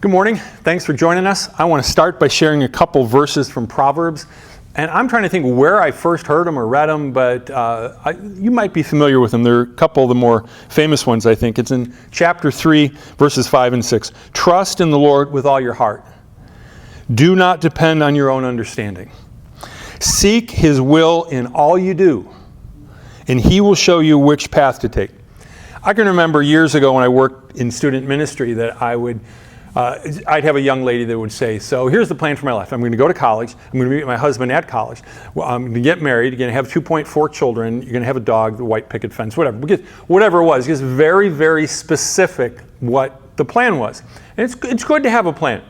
Good morning. Thanks for joining us. I want to start by sharing a couple verses from Proverbs. And I'm trying to think where I first heard them or read them, but you might be familiar with them. They're a couple of the more famous ones, I think. It's in chapter 3, verses 5 and 6. Trust in the Lord with all your heart. Do not depend on your own understanding. Seek His will in all you do, and He will show you which path to take. I can remember years ago when I worked in student ministry that I'd have a young lady that would say, so here's the plan for my life. I'm going to go to college. I'm going to meet my husband at college. Well, I'm going to get married. You're going to have 2.4 children. You're going to have a dog, the white picket fence, whatever. Whatever it was. It's very, very specific what the plan was. And it's good to have a plan.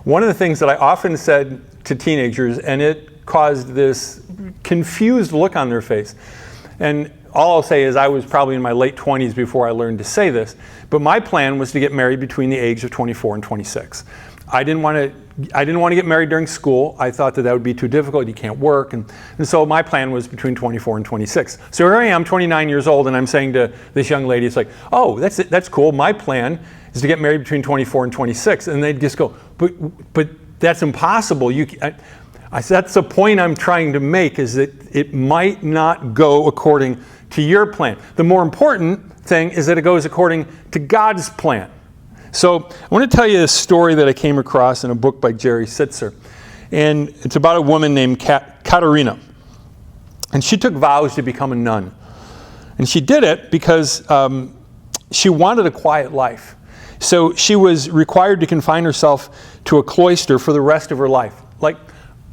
One of the things that I often said to teenagers, and it caused this confused look on their face, and all I'll say is I was probably in my late 20s before I learned to say this, but my plan was to get married between the age of 24 and 26. I didn't want to get married during school. I thought that would be too difficult. You can't work. And so my plan was between 24 and 26. So here I am, 29 years old, and I'm saying to this young lady, it's like, oh, that's cool. My plan is to get married between 24 and 26. And they'd just go, but that's impossible. I said, that's the point I'm trying to make, is that it might not go according to your plan. The more important thing is that it goes according to God's plan. So I want to tell you a story that I came across in a book by Jerry Sittser. And it's about a woman named Katerina. And she took vows to become a nun. And she did it because she wanted a quiet life. So she was required to confine herself to a cloister for the rest of her life. Like,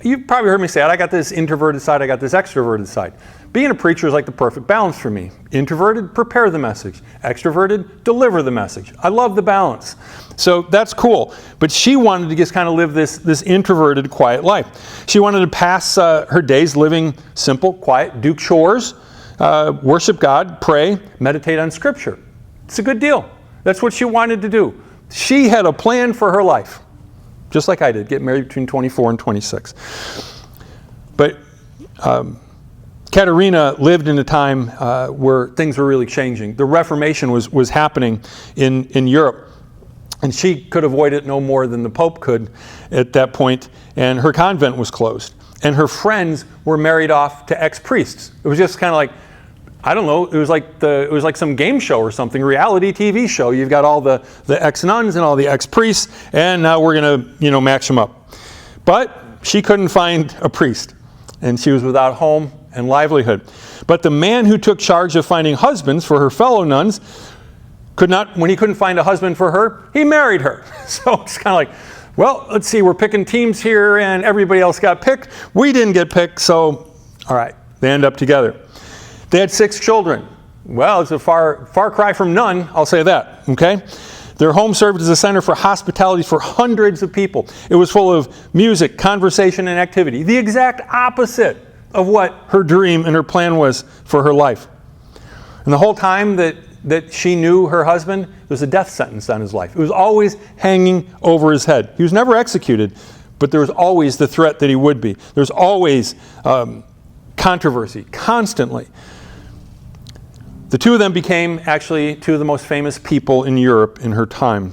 you've probably heard me say it, I got this introverted side, I got this extroverted side. Being a preacher is like the perfect balance for me. Introverted, prepare the message. Extroverted, deliver the message. I love the balance. So that's cool. But she wanted to just kind of live this introverted, quiet life. She wanted to pass her days living simple, quiet, do chores, worship God, pray, meditate on Scripture. It's a good deal. That's what she wanted to do. She had a plan for her life. Just like I did, get married between 24 and 26. But Katerina lived in a time where things were really changing. The Reformation was happening in Europe. And she could avoid it no more than the Pope could at that point. And her convent was closed. And her friends were married off to ex-priests. It was just kind of like, I don't know, it was like some game show or something, reality TV show. You've got all the ex-nuns and all the ex-priests, and now we're going to, match them up. But she couldn't find a priest, and she was without home and livelihood. But the man who took charge of finding husbands for her fellow nuns when he couldn't find a husband for her, he married her. So it's kind of like, well, let's see, we're picking teams here, and everybody else got picked. We didn't get picked, so all right, they end up together. They had 6 children. Well, it's a far cry from none, I'll say that, okay? Their home served as a center for hospitality for hundreds of people. It was full of music, conversation, and activity. The exact opposite of what her dream and her plan was for her life. And the whole time that she knew her husband, there was a death sentence on his life. It was always hanging over his head. He was never executed, but there was always the threat that he would be. There's always controversy, constantly. The two of them became actually two of the most famous people in Europe in her time.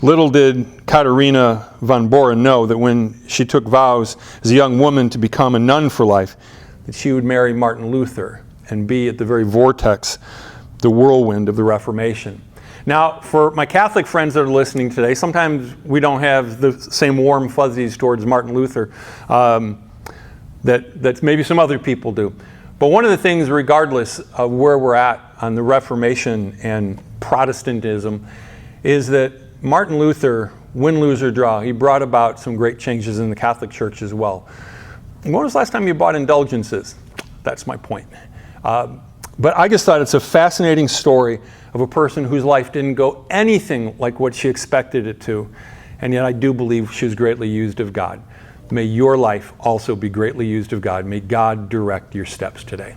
Little did Katerina von Bora know that when she took vows as a young woman to become a nun for life, that she would marry Martin Luther and be at the very vortex, the whirlwind of the Reformation. Now, for my Catholic friends that are listening today, sometimes we don't have the same warm fuzzies towards Martin Luther that maybe some other people do. But one of the things, regardless of where we're at on the Reformation and Protestantism, is that Martin Luther, win, lose, or draw, he brought about some great changes in the Catholic Church as well. When was the last time you bought indulgences? That's my point. But I just thought it's a fascinating story of a person whose life didn't go anything like what she expected it to, and yet I do believe she was greatly used of God. May your life also be greatly used of God. May God direct your steps today.